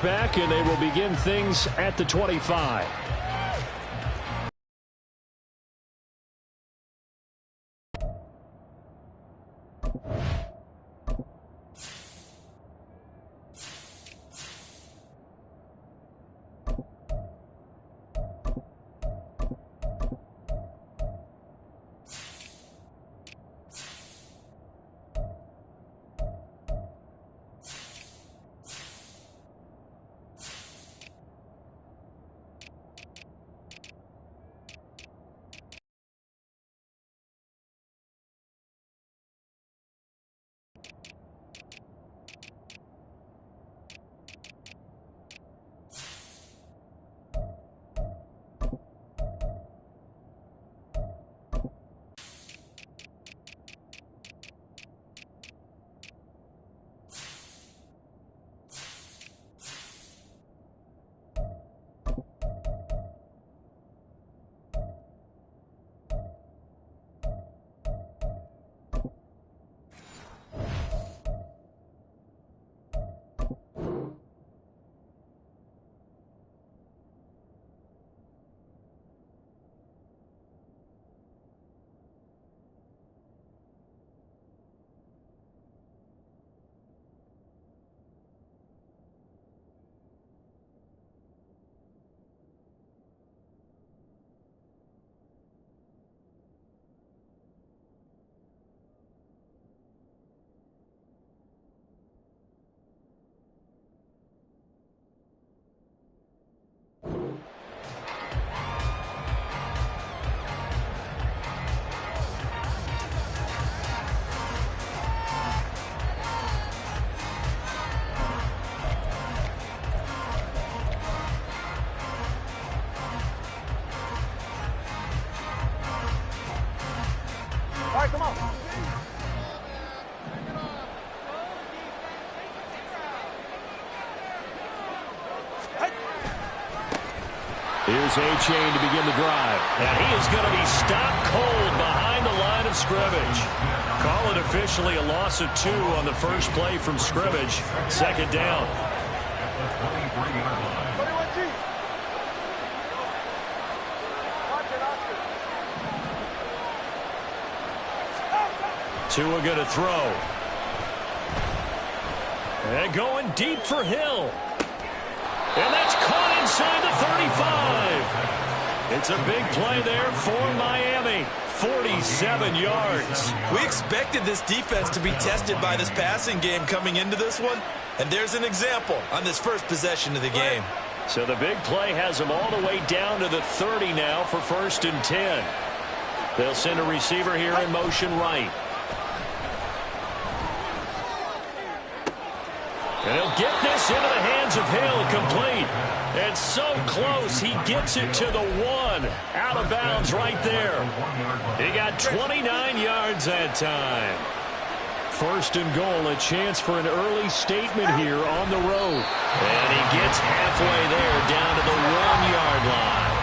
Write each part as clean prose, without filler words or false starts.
Back, and they will begin things at the 25. All right, come on. Here's A-Chain to begin the drive. And he is going to be stopped cold behind the line of scrimmage. Call it officially a loss of 2 on the first play from scrimmage. Second down. Tua going to throw. And going deep for Hill. And that's caught inside the 35. It's a big play there for Miami. 47 yards. We expected this defense to be tested by this passing game coming into this one. And there's an example on this first possession of the game. So the big play has them all the way down to the 30 now for 1st and 10. They'll send a receiver here in motion right. And he'll get this into the hands of Hill, complete. And so close, he gets it to the 1. Out of bounds right there. He got 29 yards that time. 1st and goal, a chance for an early statement here on the road. And he gets halfway there, down to the 1-yard line.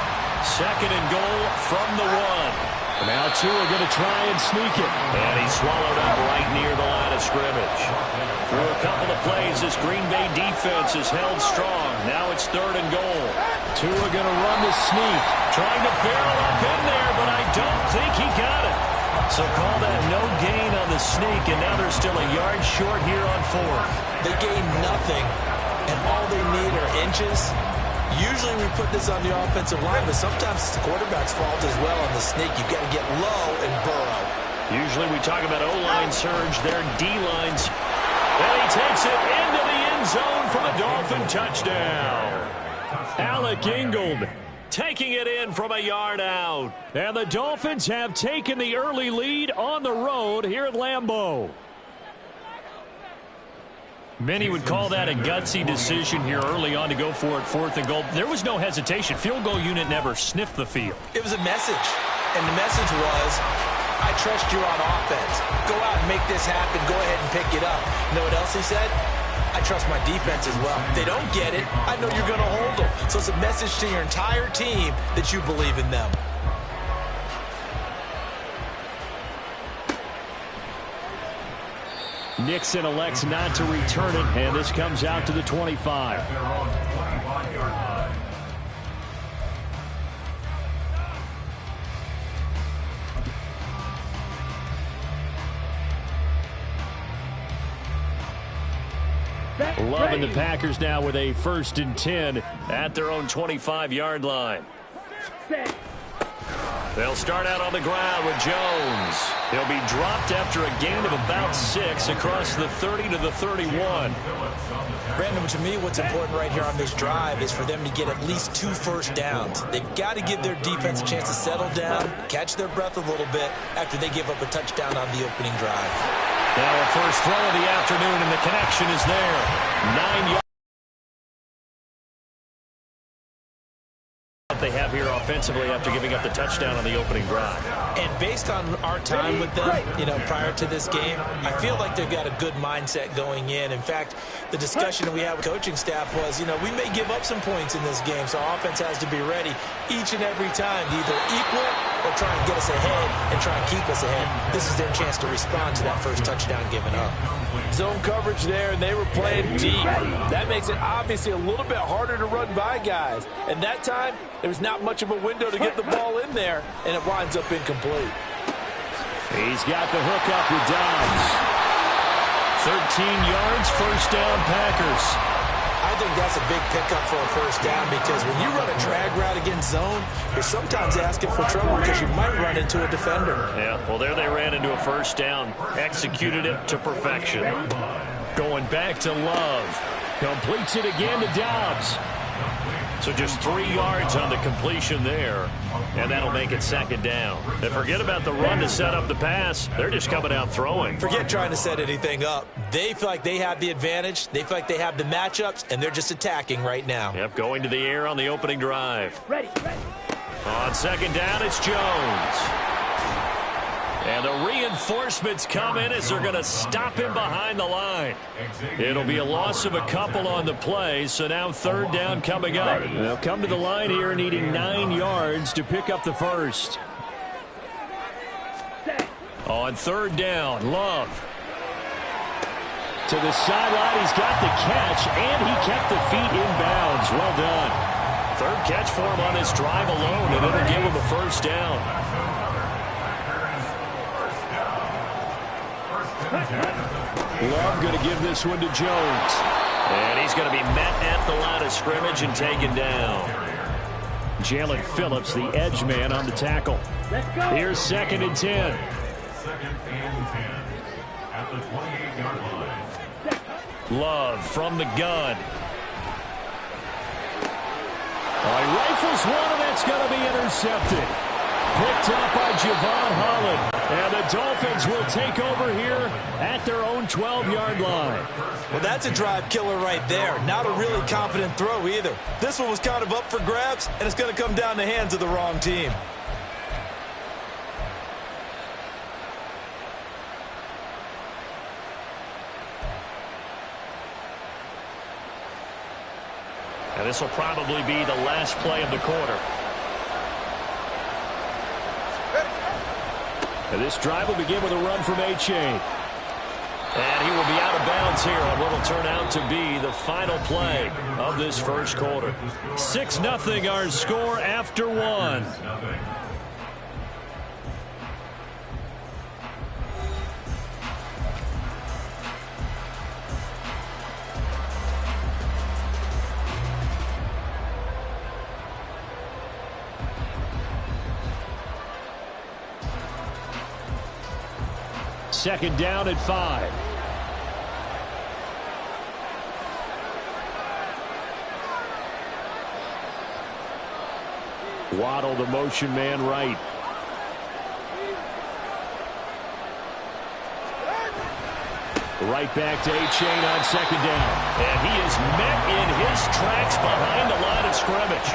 2nd and goal from the 1. Now Tua going to try and sneak it. And he's swallowed up right near the line of scrimmage. Through a couple of plays, this Green Bay defense is held strong. Now it's 3rd and goal. Tua going to run the sneak. Trying to barrel up in there, but I don't think he got it. So call that no gain on the sneak, and now they're still a yard short here on 4th. They gain nothing, and all they need are inches. Usually we put this on the offensive line, but sometimes it's the quarterback's fault as well on the sneak. You've got to get low and burrow. Usually we talk about O-line surge, their D-lines. And he takes it into the end zone for the Dolphin touchdown. Alec Ingold taking it in from a yard out. And the Dolphins have taken the early lead on the road here at Lambeau. Many would call that a gutsy decision here early on to go for it 4th and goal. There was no hesitation. Field goal unit never sniffed the field. It was a message, and the message was, I trust you on offense. Go out and make this happen. Go ahead and pick it up. You know what else he said? I trust my defense as well. If they don't get it, I know you're going to hold them. So it's a message to your entire team that you believe in them. Nixon elects not to return it, and this comes out to the 25. Love and the Packers now with a 1st and 10 at their own 25-yard line. They'll start out on the ground with Jones. He'll be dropped after a gain of about 6 across the 30 to the 31. Brandon, to me, what's important right here on this drive is for them to get at least 2 first downs. They've got to give their defense a chance to settle down, catch their breath a little bit after they give up a touchdown on the opening drive. Now a first throw of the afternoon, and the connection is there. 9 yards. They have here offensively after giving up the touchdown on the opening drive. And based on our time with them, prior to this game, I feel like they've got a good mindset going in. In fact, the discussion we had with coaching staff was, we may give up some points in this game, so offense has to be ready each and every time to either equal or try and get us ahead and try and keep us ahead. This is their chance to respond to that first touchdown given up. Zone coverage there, and they were playing deep. That makes it obviously a little bit harder to run by guys. And that time, there was not much of a window to get the ball in there, and it winds up incomplete. He's got the hook up with Dobbs. 13 yards, first down, Packers. I think that's a big pickup for a first down because when you run a drag route against zone, you're sometimes asking for trouble because you might run into a defender. Yeah, well, there they ran into a first down. Executed it to perfection. Going back to Love. Completes it again to Dobbs. So just 3 yards on the completion there, and that'll make it 2nd down. And forget about the run to set up the pass. They're just coming out throwing. Forget trying to set anything up. They feel like they have the advantage. They feel like they have the matchups, and they're just attacking right now. Yep, going to the air on the opening drive. Ready. On 2nd down, it's Jones. And the reinforcements come in as they're going to stop him behind the line. It'll be a loss of a couple on the play, so now 3rd down coming up. They'll come to the line here needing 9 yards to pick up the first. On 3rd down, Love. To the sideline, he's got the catch, and he kept the feet in bounds. Well done. 3rd catch for him on this drive alone, and it'll give him a first down. Love going to give this one to Jones. And he's going to be met at the line of scrimmage and taken down. Jalen Phillips, the edge man, on the tackle. Here's 2nd and 10. At the 28-yard line. Love from the gun. He rifles one, and that's going to be intercepted. Picked up by Javon Holland. And the Dolphins will take over here at their own 12-yard line. Well, that's a drive killer right there. Not a really confident throw either. This one was kind of up for grabs, and it's going to come down the hands of the wrong team. And this will probably be the last play of the quarter. And this drive will begin with a run from A-Chain. And he will be out of bounds here on what will turn out to be the final play of this first quarter. 6-0 our score after 1. Second down at 5. Waddle, the motion man, right. Right back to A-Chain on 2nd down. And he is met in his tracks behind the line of scrimmage.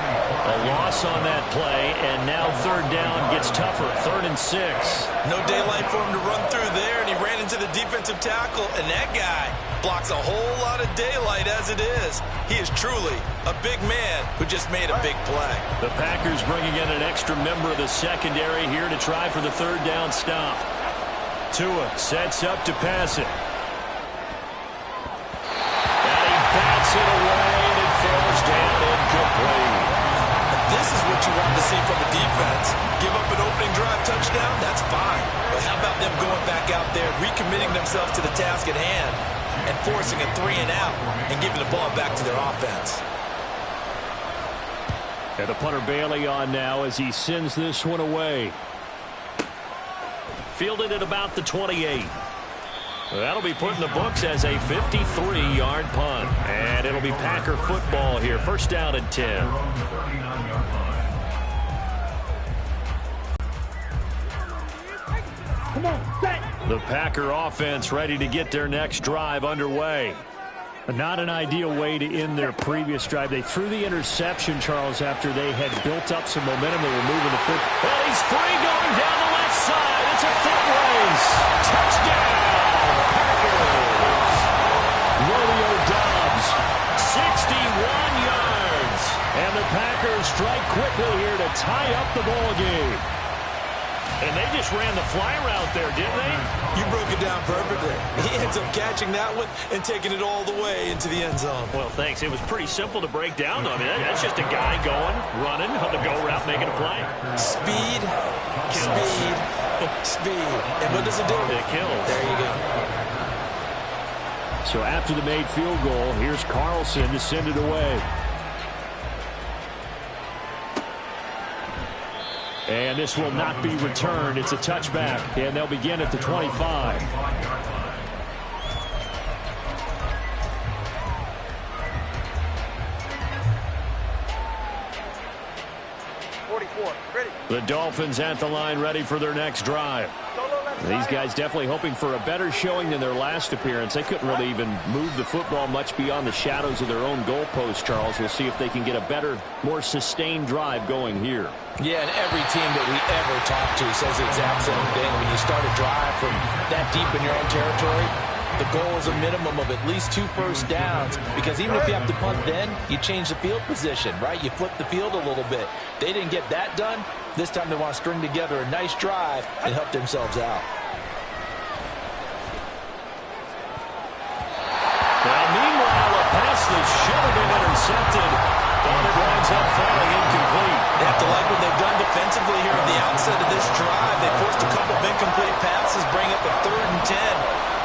A loss on that play, and now 3rd down gets tougher. 3rd and 6. No daylight for him to run through there, and he ran into the defensive tackle, and that guy blocks a whole lot of daylight as it is. He is truly a big man who just made a big play. The Packers bringing in an extra member of the secondary here to try for the 3rd down stop. Tua sets up to pass it. recommitting themselves to the task at hand and forcing a 3-and-out and giving the ball back to their offense. And the punter Bailey on now as he sends this one away. Fielded at about the 28. That'll be put in the books as a 53-yard punt. And it'll be Packer football here. First down and 10. Come on, set. The Packer offense ready to get their next drive underway. Not an ideal way to end their previous drive. They threw the interception, Charles, after they had built up some momentum. They were moving the foot. And he's free going down the left side. It's a foot race. Touchdown, Packers. Romeo Doubs, 61 yards. And the Packers strike quickly here to tie up the ball game. And they just ran the fly route there, didn't they? You broke it down perfectly. He ends up catching that one and taking it all the way into the end zone. Well, thanks. It was pretty simple to break down, though. I mean, that's just a guy going, running on the go route, making a play. Speed, speed, speed. And what does it do? It kills. There you go. So after the made field goal, here's Carlson to send it away. And this will not be returned. It's a touchback, and they'll begin at the 25. The Dolphins at the line ready for their next drive. These guys definitely hoping for a better showing than their last appearance. They couldn't really even move the football much beyond the shadows of their own goalpost, Charles. We'll see if they can get a better, more sustained drive going here. Yeah, and every team that we ever talk to says the exact same thing. When you start a drive from that deep in your own territory, the goal is a minimum of at least 2 first downs, because even if you have to punt then, you change the field position, right? You flip the field a little bit. They didn't get that done. This time they want to string together a nice drive and help themselves out. Well, meanwhile, a pass that should have been intercepted, and it winds up falling incomplete. They have to like what they've done defensively here at the outset of this drive. They forced a couple of incomplete passes, bring up a 3rd and 10.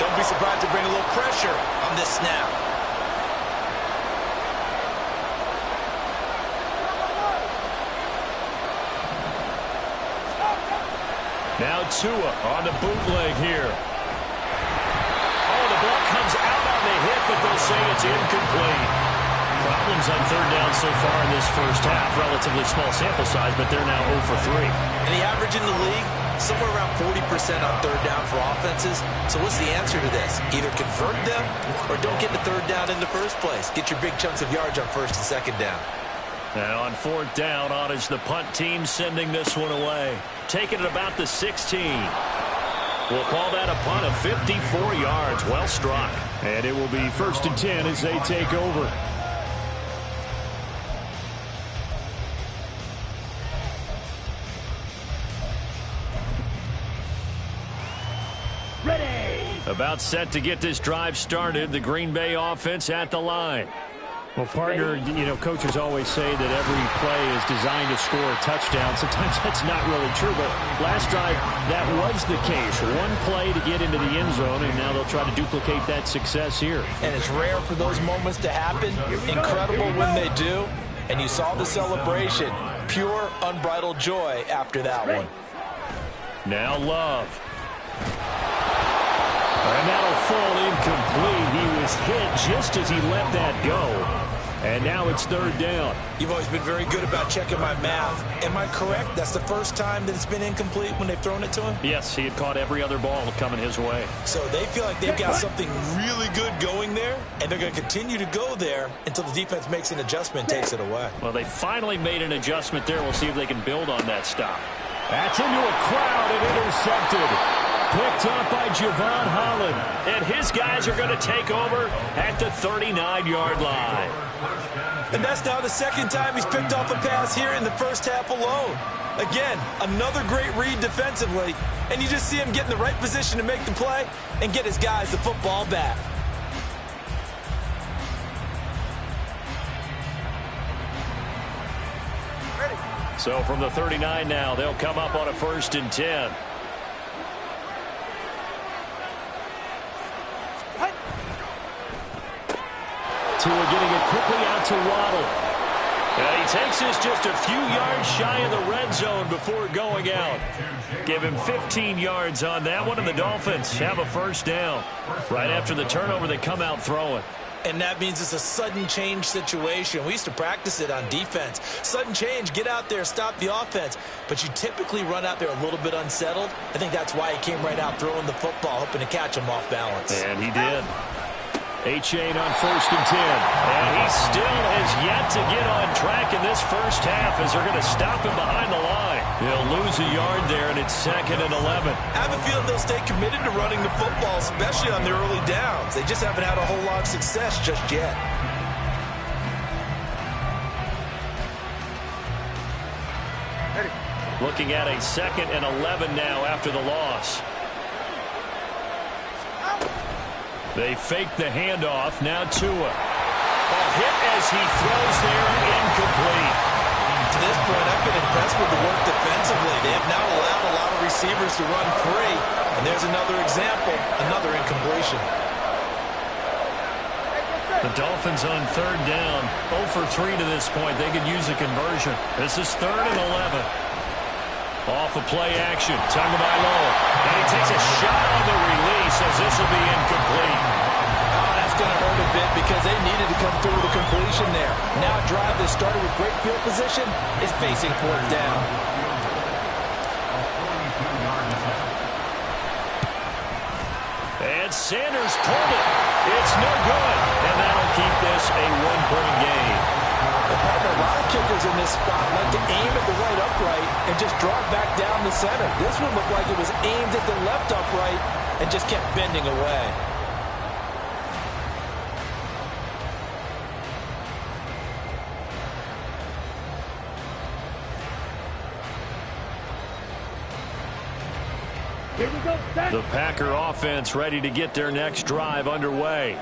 Don't be surprised to bring a little pressure on this snap. Now Tua on the bootleg here. Oh, the ball comes out on the hit, but they'll say it's incomplete. Problems on 3rd down so far in this first half. Relatively small sample size, but they're now 0 for 3. And the average in the league, somewhere around 40% on 3rd down for offenses. So what's the answer to this? Either convert them or don't get the 3rd down in the first place. Get your big chunks of yards on 1st and 2nd down. Now on 4th down, on is the punt team sending this one away. Taking it about the 16. We'll call that a punt of 54 yards. Well struck. And it will be 1st and 10 as they take over. Ready. About set to get this drive started. The Green Bay offense at the line. Well, partner, you know, coaches always say that every play is designed to score a touchdown. Sometimes that's not really true, but last drive, that was the case. One play to get into the end zone, and now they'll try to duplicate that success here. And it's rare for those moments to happen. Incredible when they do. And you saw the celebration. Pure, unbridled joy after that one. Now Love. And that'll fall incomplete. He was hit just as he let that go. And now it's 3rd down. You've always been very good about checking my math. Am I correct? That's the first time that it's been incomplete when they've thrown it to him? Yes, he had caught every other ball coming his way. So they feel like they've got something really good going there, and they're going to continue to go there until the defense makes an adjustment and takes it away. Well, they finally made an adjustment there. We'll see if they can build on that stop. That's into a crowd and intercepted. Picked up by Javon Holland. And his guys are going to take over at the 39-yard line. And that's now the 2nd time he's picked off a pass here in the first half alone. Again, another great read defensively. And you just see him get in the right position to make the play and get his guys the football back. So from the 39 now, they'll come up on a 1st and 10. quickly out to Waddle. And he takes this just a few yards shy of the red zone before going out. Give him 15 yards on that one, and the Dolphins have a first down. Right after the turnover, they come out throwing. And that means it's a sudden change situation. We used to practice it on defense. Sudden change, get out there, stop the offense. But you typically run out there a little bit unsettled. I think that's why he came right out throwing the football, hoping to catch him off balance. And he did. 8-8 on 1st and 10. And he still has yet to get on track in this first half as they're going to stop him behind the line. He'll lose a yard there, and it's 2nd and 11. I have a feeling they'll stay committed to running the football, especially on their early downs. They just haven't had a whole lot of success just yet. Looking at a 2nd and 11 now after the loss. They fake the handoff. Now Tua. A hit as he throws there, incomplete. To this point, I've been impressed with the work defensively. They have now allowed a lot of receivers to run free. And there's another example, another incompletion. The Dolphins on 3rd down. 0 for 3 to this point. They could use a conversion. This is 3rd and 11. Off of play action. Tagovailoa. And he takes a shot on the release as this will be incomplete. Oh, that's going to hurt a bit because they needed to come through with a completion there. Now a drive that started with great field position is facing 4th down. And Sanders pulled it. It's no good. And that'll keep this a 1-point game. A lot of kickers in this spot like to aim at the right upright and just draw it back down the center. This one looked like it was aimed at the left upright and just kept bending away. Here we go. The Packer offense ready to get their next drive underway.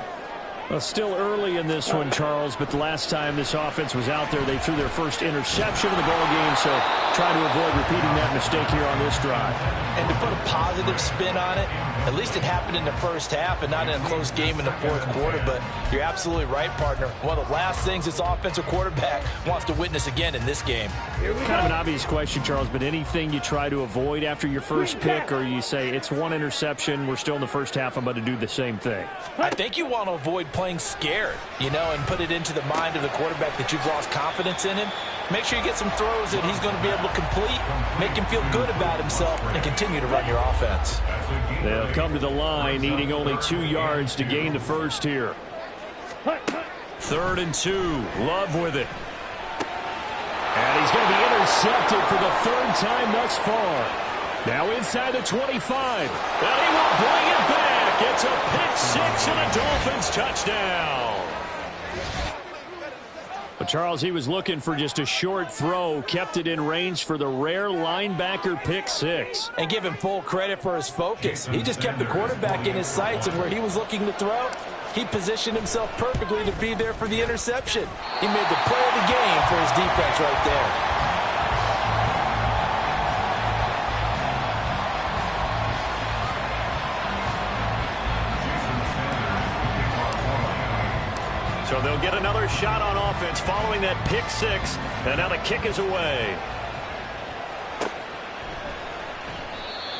Well, still early in this one, Charles, but the last time this offense was out there, they threw their first interception of the ball game, so try to avoid repeating that mistake here on this drive. And to put a positive spin on it, at least it happened in the first half and not in a close game in the 4th quarter, but you're absolutely right, partner. One of the last things this offensive quarterback wants to witness again in this game. Kind of an obvious question, Charles, but anything you try to avoid after your first pick, or you say it's one interception, we're still in the first half, I'm about to do the same thing? I think you want to avoid playing scared, and put it into the mind of the quarterback that you've lost confidence in him. Make sure you get some throws that he's going to be able to complete, make him feel good about himself, and continue to run your offense. They'll come to the line, needing only 2 yards to gain the first here. 3rd and 2, Love with it. And he's going to be intercepted for the 3rd time thus far. Now inside the 25. And he will bring it back. It's a pick 6 and a Dolphins touchdown. But Charles, he was looking for just a short throw, kept it in range for the rare linebacker pick 6. And give him full credit for his focus. He just kept the quarterback in his sights, and where he was looking to throw, he positioned himself perfectly to be there for the interception. He made the play of the game for his defense right there. So they'll get another shot on offense following that pick 6, and now the kick is away.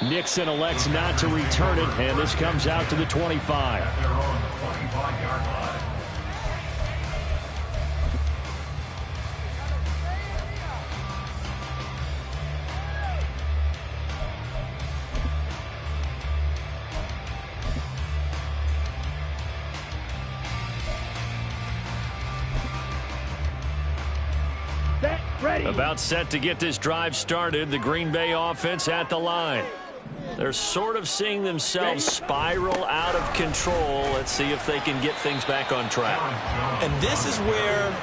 Nixon elects not to return it, and this comes out to the 25. About set to get this drive started. The Green Bay offense at the line. They're sort of seeing themselves spiral out of control. Let's see if they can get things back on track. And this is where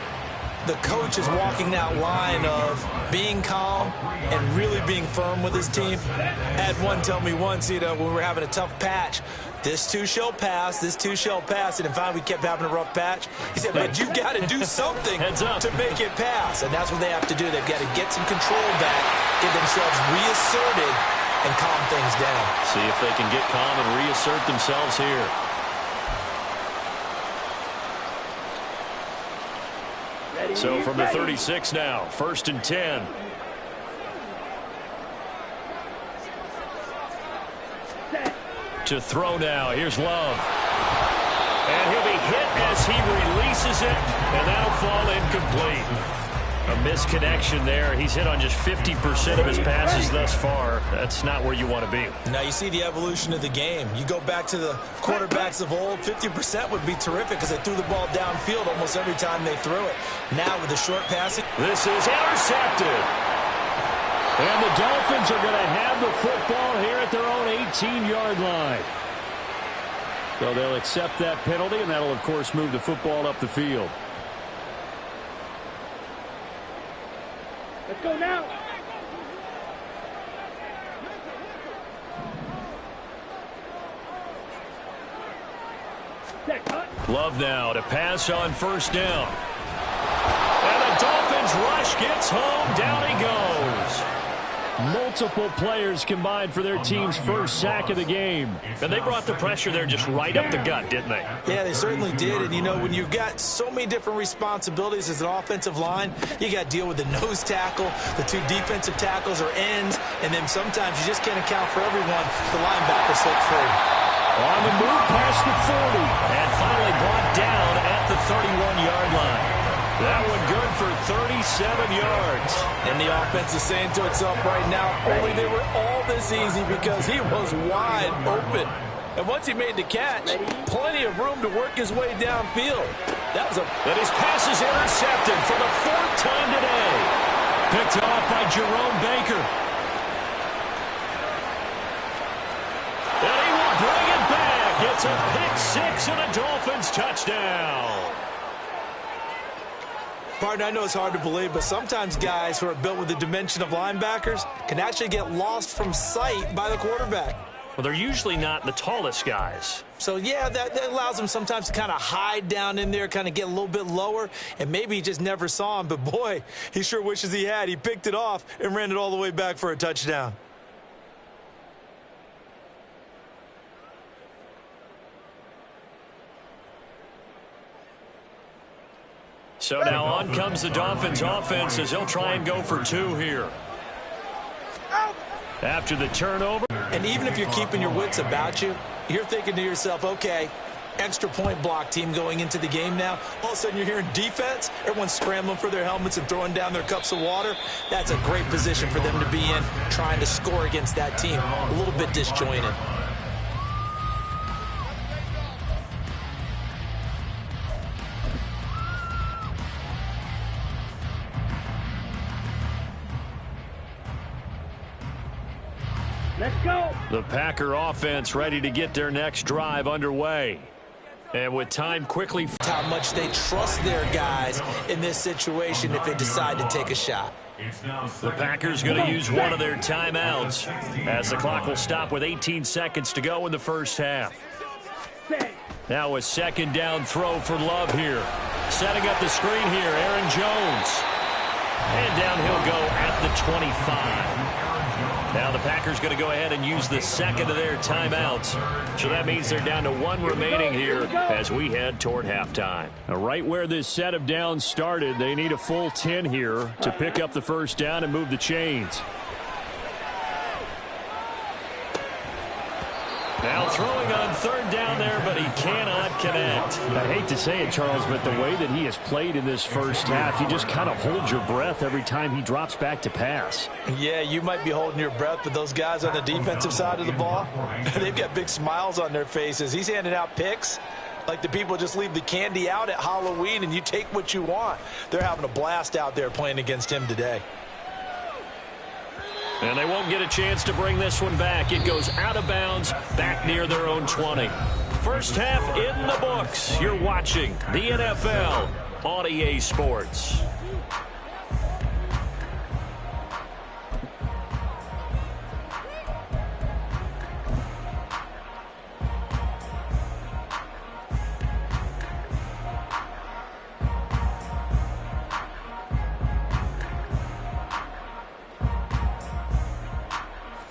the coach is walking that line of being calm and really being firm with his team. I had one tell me once, when we were having a tough patch, this too shall pass, this too shall pass, and in fact we kept having a rough patch. He said, but you've got to do something to make it pass, and that's what they have to do. They've got to get some control back, get themselves reasserted, and calm things down. See if they can get calm and reassert themselves here. So from the 36 now, 1st and 10. To throw now. Here's Love. And he'll be hit as he releases it, and that'll fall incomplete. A misconnection there. He's hit on just 50% of his passes thus far. That's not where you want to be. Now you see the evolution of the game. You go back to the quarterbacks of old, 50% would be terrific because they threw the ball downfield almost every time they threw it. Now with the short passing. This is intercepted. And the Dolphins are going to have the football here at their own 18-yard line. So they'll accept that penalty, and that'll, of course, move the football up the field. Let's go now. Love now to pass on 1st down. And the Dolphins rush gets home. Down he goes. Multiple players combined for their team's first sack of the game. And they brought the pressure there just right up the gut, didn't they? Yeah, they certainly did. And, you know, when you've got so many different responsibilities as an offensive line, you got to deal with the nose tackle, the 2 defensive tackles or ends, and then sometimes you just can't account for everyone. The linebacker slips free. On the move past the 40. And finally brought down at the 31-yard line. That one good for 37 yards. And the offense is saying to itself right now, only they were all this easy because he was wide open. And once he made the catch, plenty of room to work his way downfield. And his pass is intercepted for the 4th time today. Picked off by Jerome Baker. And he will bring it back. It's a pick 6 and a Dolphins touchdown. Partner, I know it's hard to believe, but sometimes guys who are built with the dimension of linebackers can actually get lost from sight by the quarterback. Well, they're usually not the tallest guys. So, yeah, that allows them sometimes to kind of hide down in there, kind of get a little bit lower, and maybe he just never saw him. But, boy, he sure wishes he had. He picked it off and ran it all the way back for a touchdown. So now on comes the Dolphins offense as they'll try and go for 2 here. After the turnover. And even if you're keeping your wits about you, you're thinking to yourself, okay, extra point block team going into the game now. All of a sudden you're hearing defense. Everyone's scrambling for their helmets and throwing down their cups of water. That's a great position for them to be in, trying to score against that team. A little bit disjointed. Let's go. The Packer offense ready to get their next drive underway. And with time quickly. How much they trust their guys in this situation if they decide to take a shot. The Packers going to use one of their timeouts as the clock will stop with 18 seconds to go in the first half. Now a 2nd down throw for Love here. Setting up the screen here, Aaron Jones. And down he'll go at the 25. Now the Packers going to go ahead and use the 2nd of their timeouts. So that means they're down to 1 remaining here as we head toward halftime. Now right where this set of downs started, they need a full 10 here to pick up the 1st down and move the chains. Now throwing on 3rd down there, but he cannot connect. I hate to say it, Charles, but the way that he has played in this first half, you just kind of hold your breath every time he drops back to pass. Yeah, you might be holding your breath, but those guys on the defensive side of the ball, they've got big smiles on their faces. He's handing out picks like the people just leave the candy out at Halloween and you take what you want. They're having a blast out there playing against him today. And they won't get a chance to bring this one back. It goes out of bounds, back near their own 20. First half in the books. You're watching the NFL on EA Sports.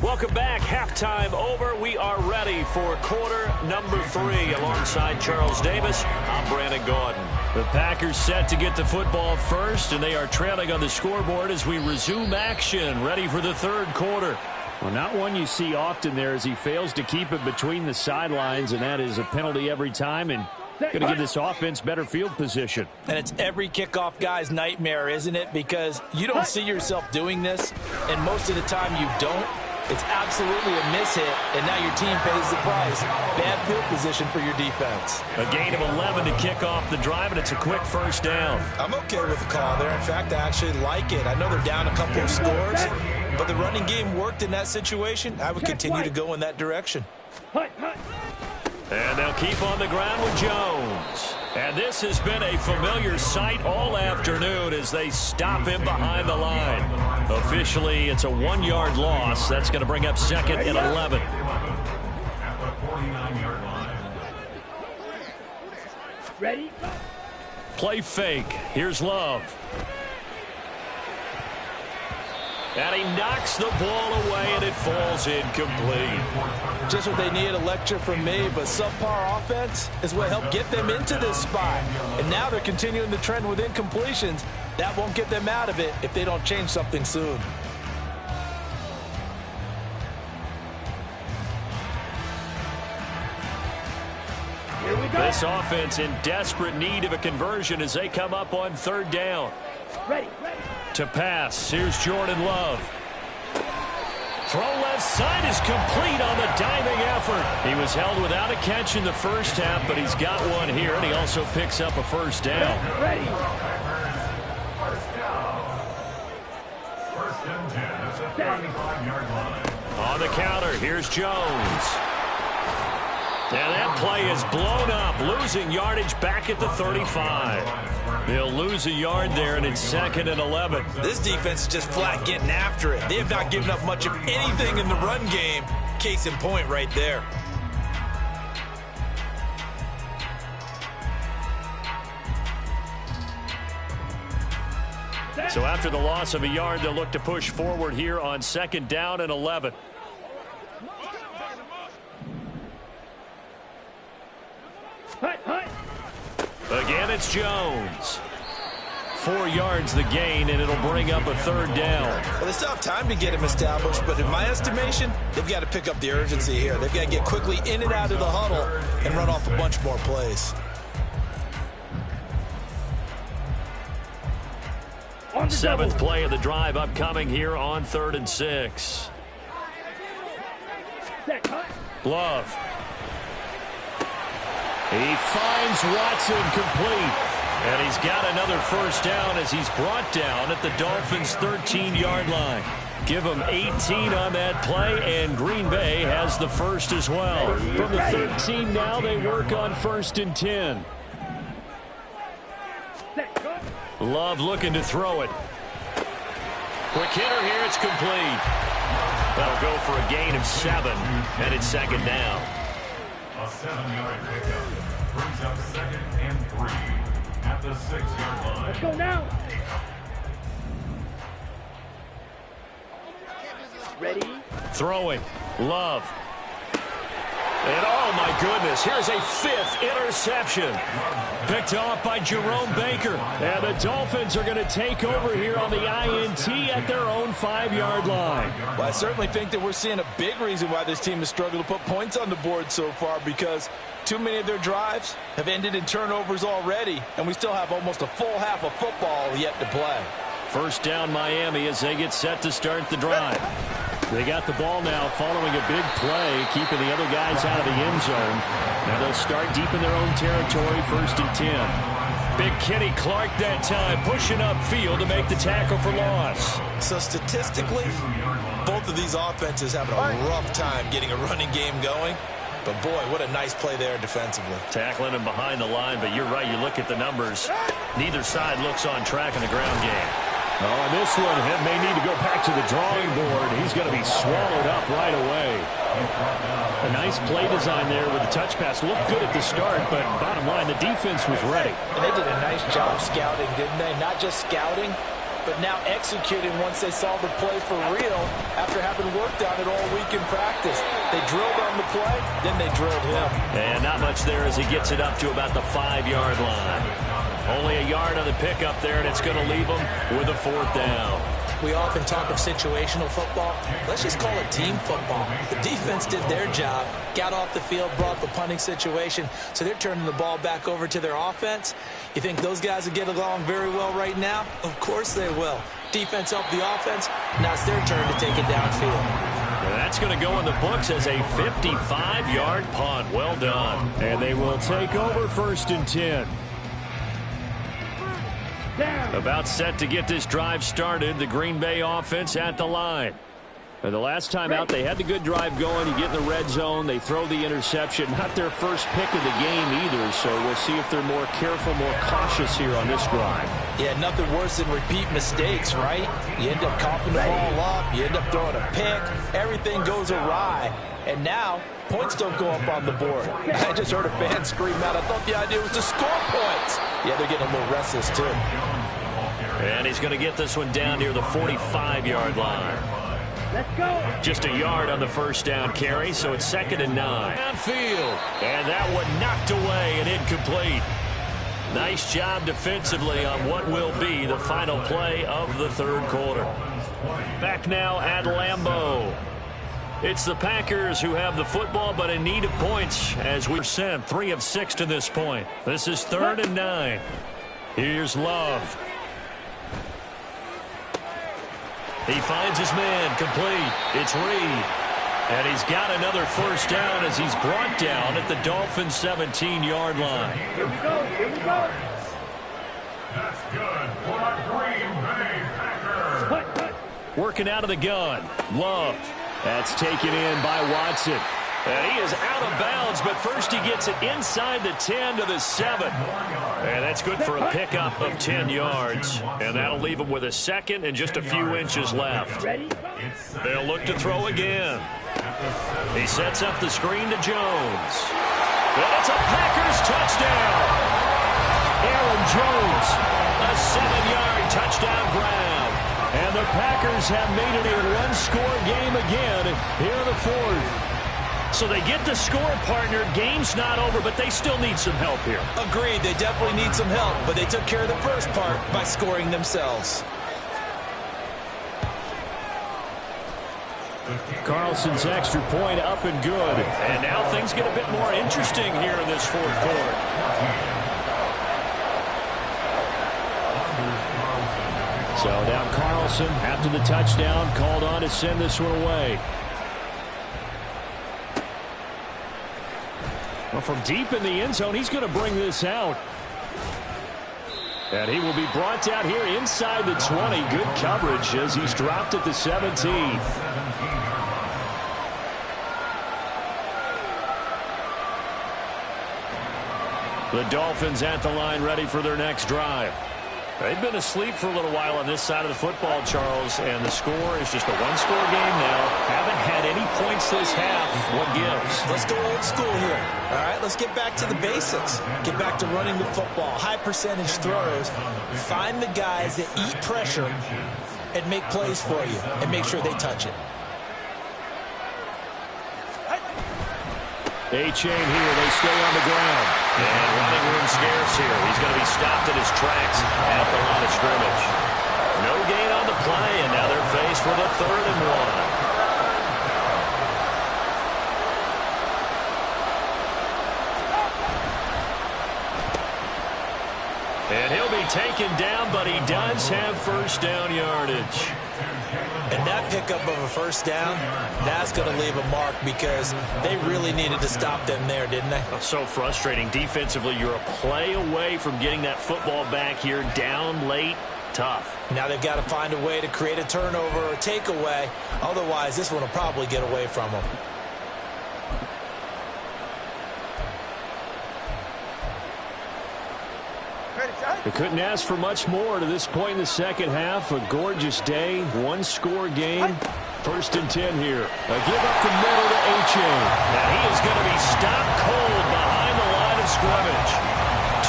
Welcome back. Halftime over. We are ready for quarter number 3. Alongside Charles Davis, I'm Brandon Gordon. The Packers set to get the football first, and they are trailing on the scoreboard as we resume action, ready for the third quarter. Well, not one you see often there as he fails to keep it between the sidelines, and that is a penalty every time, and going to give this offense better field position. And it's every kickoff guy's nightmare, isn't it? Because you don't see yourself doing this, and most of the time you don't. It's absolutely a mishit, and now your team pays the price. Bad field position for your defense. A gain of 11 to kick off the drive, and it's a quick first down. I'm okay with the call there. In fact, I actually like it. I know they're down a couple of scores, but the running game worked in that situation. I would continue to go in that direction. And they'll keep on the ground with Jones. And this has been a familiar sight all afternoon as they stop him behind the line. Officially, it's a 1-yard loss. That's going to bring up second and 11. Ready? Play fake. Here's Love. And he knocks the ball away, and it falls incomplete. Just what they needed, a lecture from me, but subpar offense is what helped get them into this spot. And now they're continuing the trend with incompletions. That won't get them out of it if they don't change something soon. Here we go. This offense in desperate need of a conversion as they come up on third down. Ready. To pass, here's Jordan Love. Throw left side is complete on the diving effort. He was held without a catch in the first half, but he's got one here, and he also picks up a first down. Ready. First and 10 at the 35-yard line. On the counter, here's Jones. Now that play is blown up, losing yardage back at the 35. They'll lose a yard there, and it's second and 11. This defense is just flat getting after it. They have not given up much of anything in the run game. Case in point right there. So after the loss of a yard, they'll look to push forward here on second down and 11. Again, it's Jones. 4 yards the gain, and it'll bring up a third down. Well, they still have time to get him established, but in my estimation, they've got to pick up the urgency here. They've got to get quickly in and out of the huddle and run off a bunch more plays. Seventh play of the drive upcoming here on 3rd and 6. Love. He finds Watson complete. And he's got another first down as he's brought down at the Dolphins' 13-yard line. Give them 18 on that play, and Green Bay has the first as well. From the 13 now, they work on 1st and 10. Love looking to throw it. Quick hitter here, it's complete. That'll go for a gain of 7, and it's second down. A 7-yard pickup brings up second and 3 at the 6-yard line. Let's go now. Ready? Throwing. Love. And oh my goodness, here's a 5th interception. Picked off by Jerome Baker. And the Dolphins are going to take over here on the INT at their own 5-yard line. Well, I certainly think that we're seeing a big reason why this team has struggled to put points on the board so far, because too many of their drives have ended in turnovers already, and we still have almost a full half of football yet to play. First down Miami as they get set to start the drive. They got the ball now following a big play, keeping the other guys out of the end zone. Now they'll start deep in their own territory, 1st and 10. Big Kenny Clark that time, pushing upfield to make the tackle for loss. So statistically, both of these offenses having a rough time getting a running game going. But boy, what a nice play there defensively. Tackling him behind the line, but you're right, you look at the numbers. Neither side looks on track in the ground game. Oh, and this one may need to go back to the drawing board. He's going to be swallowed up right away. A nice play design there with the touch pass. Looked good at the start, but bottom line, the defense was ready. And they did a nice job scouting, didn't they? Not just scouting, but now executing once they saw the play for real after having worked on it all week in practice. They drilled on the play, then they drilled him. And not much there as he gets it up to about the 5-yard line. Only a yard on the pickup there, and it's going to leave them with a 4th down. We often talk of situational football. Let's just call it team football. The defense did their job, got off the field, brought the punting situation, so they're turning the ball back over to their offense. You think those guys will get along very well right now? Of course they will. Defense helped the offense. Now it's their turn to take it downfield. And that's going to go in the books as a 55-yard punt. Well done. And they will take over 1st and 10. About set to get this drive started. The Green Bay offense at the line. And the last time out, they had the good drive going. You get in the red zone. They throw the interception. Not their first pick of the game either, so we'll see if they're more careful, more cautious here on this drive. Yeah, nothing worse than repeat mistakes, right? You end up coughing the ball up. You end up throwing a pick. Everything goes awry. And now, points don't go up on the board. I just heard a fan scream out, I thought the idea was to score points. Yeah, they're getting a little restless, too. And he's going to get this one down near the 45-yard line. Let's go. Just a yard on the 1st down carry, so it's 2nd and 9. Downfield. And that one knocked away and incomplete. Nice job defensively on what will be the final play of the 3rd quarter. Back now at Lambeau. It's the Packers who have the football, but in need of points as we're sent 3 of 6 to this point. This is 3rd and 9. Here's Love. He finds his man complete. It's Reed. And he's got another 1st down as he's brought down at the Dolphins' 17-yard line. Here we go. Here we go. That's good for the Green Bay Packers. Working out of the gun. Love. That's taken in by Watson. And he is out of bounds, but first he gets it inside the 10 to the 7. And that's good for a pickup of 10 yards. And that'll leave him with a 2nd and just a few inches left. They'll look to throw again. He sets up the screen to Jones. And it's a Packers touchdown. Aaron Jones, a 7-yard touchdown grab. And the Packers have made it a one-score game again here in the 4th. So they get the score, partner. Game's not over, but they still need some help here. Agreed, they definitely need some help, but they took care of the first part by scoring themselves. Carlson's extra point up and good. And now things get a bit more interesting here in this 4th quarter. So now Carlson, after the touchdown, called on to send this one away. Well, from deep in the end zone, he's going to bring this out. And he will be brought down here inside the 20. Good coverage as he's dropped at the 17. The Dolphins at the line, ready for their next drive. They've been asleep for a little while on this side of the football, Charles, and the score is just a one-score game now. Haven't had any points this half. What gives? Let's go old school here. All right, let's get back to the basics. Get back to running the football, high-percentage throws. Find the guys that eat pressure and make plays for you, and make sure they touch it. A-chain here. They stay on the ground. And running room scarce here. He's going to be stopped in his tracks at the line of scrimmage. No gain on the play, and now they're faced with a 3rd and 1. And he'll be taken down, but he does have 1st down yardage. And that pickup of a 1st down, that's going to leave a mark because they really needed to stop them there, didn't they? So frustrating. Defensively, you're a play away from getting that football back here down late. Tough. Now they've got to find a way to create a turnover or a takeaway. Otherwise, this one will probably get away from them. They couldn't ask for much more to this point in the second half. A gorgeous day, one-score game. 1st and 10 here. A give up the middle to A-chain. Now he is going to be stopped cold behind the line of scrimmage.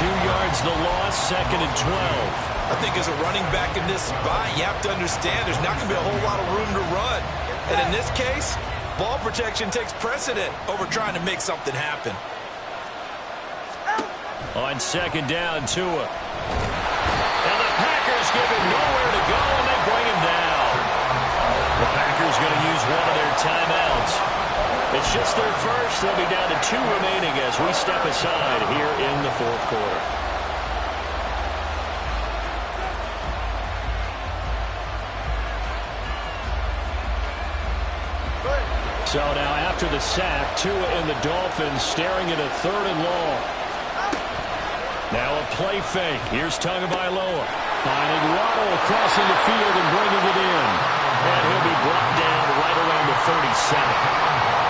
2 yards the loss, 2nd and 12. I think as a running back in this spot, you have to understand there's not going to be a whole lot of room to run. And in this case, ball protection takes precedent over trying to make something happen. On 2nd down, Tua. just give him nowhere to go, and they bring him down. The Packers going to use one of their timeouts. It's just their first. They'll be down to 2 remaining as we step aside here in the fourth quarter. So now after the sack, Tua and the Dolphins staring at a 3rd and long. Now a play fake. Here's Tagovailoa finding Waddle crossing the field and bringing it in. And he'll be brought down right around the 37.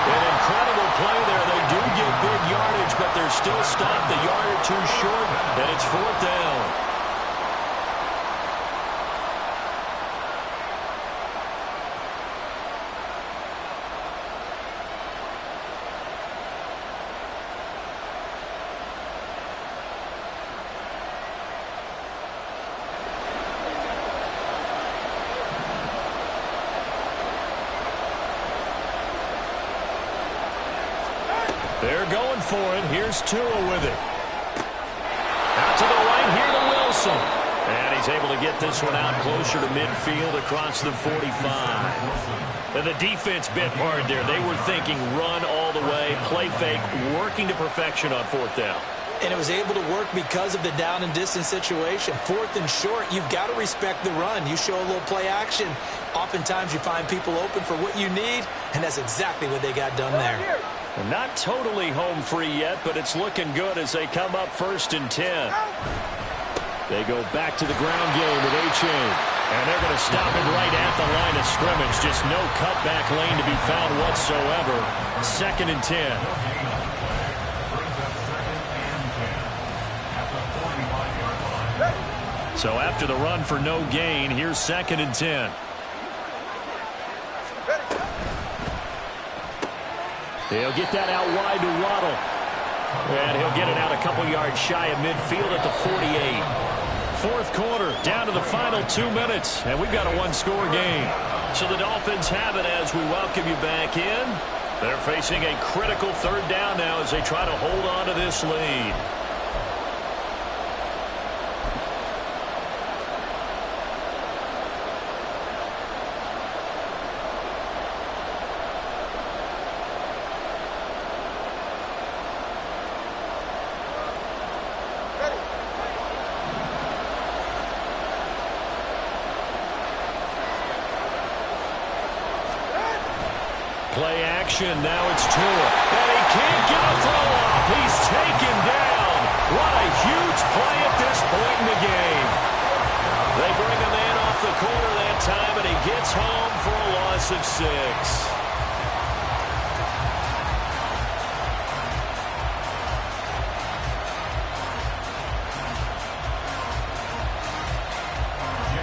An incredible play there. They do get big yardage, but they're still stopped a yard or 2 short, and it's 4th down. They're going for it. Here's Tua with it. Out to the right here to Wilson. And he's able to get this one out closer to midfield across the 45. And the defense bit hard there. They were thinking run all the way, play fake, working to perfection on 4th down. And it was able to work because of the down and distance situation. 4th and short, you've got to respect the run. You show a little play action. Oftentimes you find people open for what you need, and that's exactly what they got done there. Not totally home free yet, but it's looking good as they come up 1st and 10. They go back to the ground game with A-Chain. And they're going to stop him right at the line of scrimmage. Just no cutback lane to be found whatsoever. 2nd and 10. So after the run for no gain, here's 2nd and 10. He'll get that out wide to Waddle. And he'll get it out a couple yards shy of midfield at the 48. 4th quarter, down to the final 2 minutes. And we've got a 1-score game. So the Dolphins have it as we welcome you back in. They're facing a critical 3rd down now as they try to hold on to this lead. Play action. Now it's Tua. And he can't get a throw off. He's taken down. What a huge play at this point in the game. They bring a man off the corner that time, and he gets home for a loss of 6.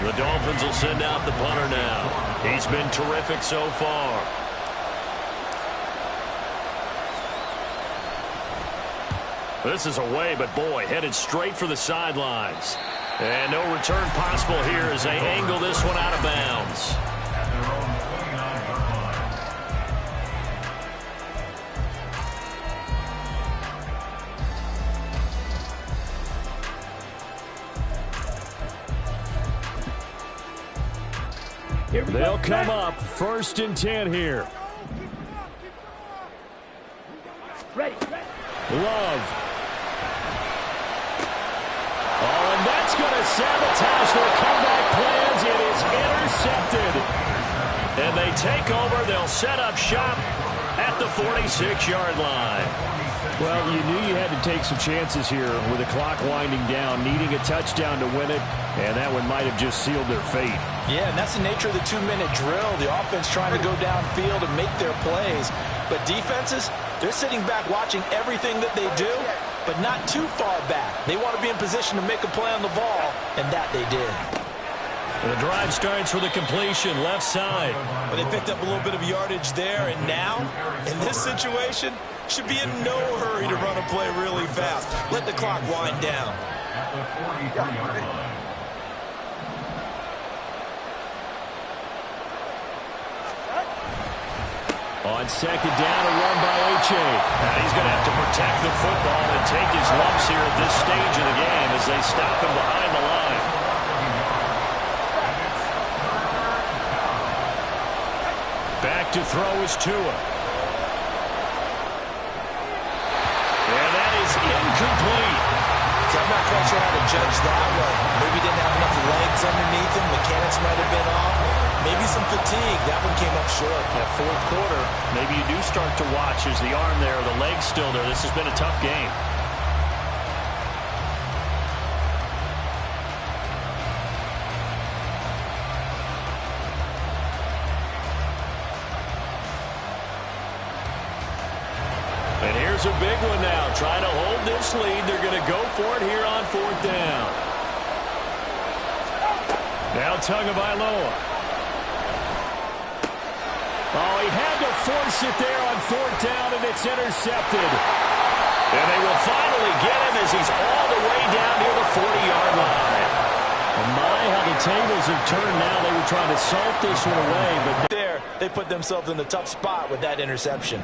The Dolphins will send out the punter now. He's been terrific so far. This is away, but boy, headed straight for the sidelines. And no return possible here as they angle this one out of bounds. They'll come up 1st and 10 here. Ready. Love. Oh, and that's going to sabotage their comeback plans. It is intercepted. And they take over. They'll set up shop at the 46-yard line. Well, you knew you had to take some chances here with the clock winding down, needing a touchdown to win it, and that one might have just sealed their fate. Yeah, and that's the nature of the 2-minute drill. The offense trying to go downfield and make their plays. But defenses, they're sitting back watching everything that they do, but not too far back. They want to be in position to make a play on the ball, and that they did. And the drive starts with a completion, left side. But they picked up a little bit of yardage there, and now, in this situation, should be in no hurry to run a play really fast. Let the clock wind down. At the 43-yard line. On 2nd down, a run by A-Chain. And he's going to have to protect the football and take his lumps here at this stage of the game as they stop him behind the line. Back to throw is Tua. And that is incomplete. See, I'm not quite sure how to judge that one. Maybe he didn't have enough legs underneath him. Mechanics might have been off. Maybe some fatigue. That one came up short. That fourth quarter, maybe you do start to watch. Is the arm there, the leg's still there? This has been a tough game. And here's a big one now. Trying to hold this lead. They're going to go for it here on fourth down. Now Tagovailoa. Oh, he had to force it there on fourth down, and it's intercepted. And they will finally get him as he's all the way down near the 40-yard line. And my, how the tables have turned now. They were trying to salt this one away, but There, they put themselves in a tough spot with that interception.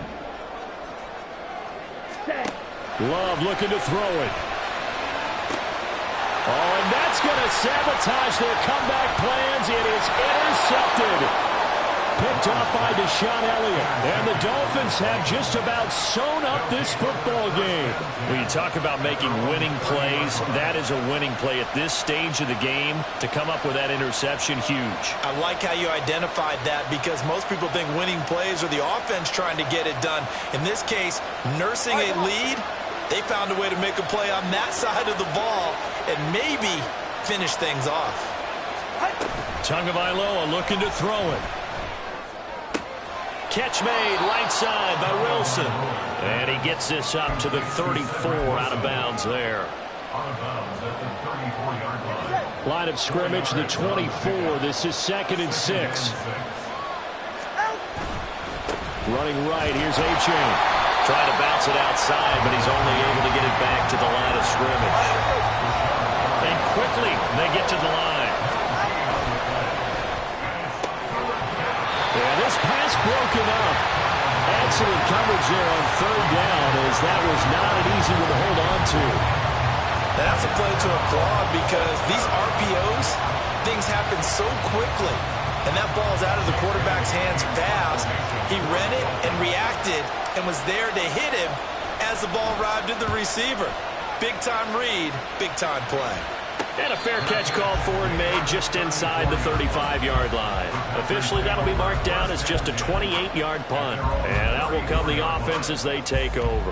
Love looking to throw it. Oh, and that's going to sabotage their comeback plans. It is intercepted. Picked off by Deshaun Elliott. And the Dolphins have just about sewn up this football game. When you talk about making winning plays, that is a winning play at this stage of the game. To come up with that interception, huge. I like how you identified that because most people think winning plays are the offense trying to get it done. In this case, nursing a lead, they found a way to make a play on that side of the ball and maybe finish things off. Tagovailoa looking to throw it. Catch made right side by Wilson. And he gets this up to the 34 out of bounds there. Line of scrimmage, the 24. This is 2nd and 6. Running right, here's A-Chain. Trying to bounce it outside, but he's only able to get it back to the line of scrimmage. And quickly, they get to the line. Yeah, this pass broken up. Excellent coverage there on third down, as that was not an easy one to hold on to. That's a play to applaud because these RPOs, things happen so quickly. And that ball's out of the quarterback's hands fast. He read it and reacted and was there to hit him as the ball arrived at the receiver. Big-time read, big-time play. And a fair catch called for and made just inside the 35-yard line. Officially, that'll be marked down as just a 28-yard punt. And out will come the offense as they take over.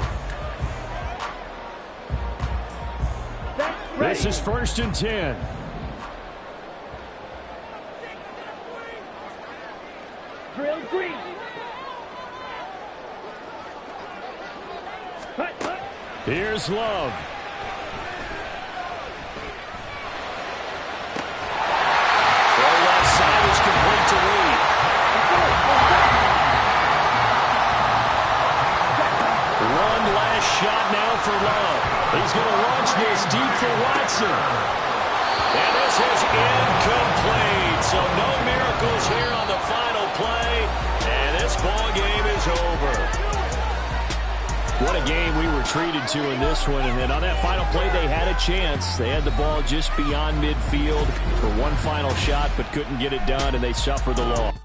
This is 1st and 10. Drill green. Here's Love. Throw left side is complete to Reed. One last shot now for Love. He's going to launch this deep for Watson. And this is incomplete. So no miracles here on the final play. And this ball game is over. What a game we were treated to in this one. And then on that final play, they had a chance. They had the ball just beyond midfield for one final shot, but couldn't get it done, and they suffered the loss.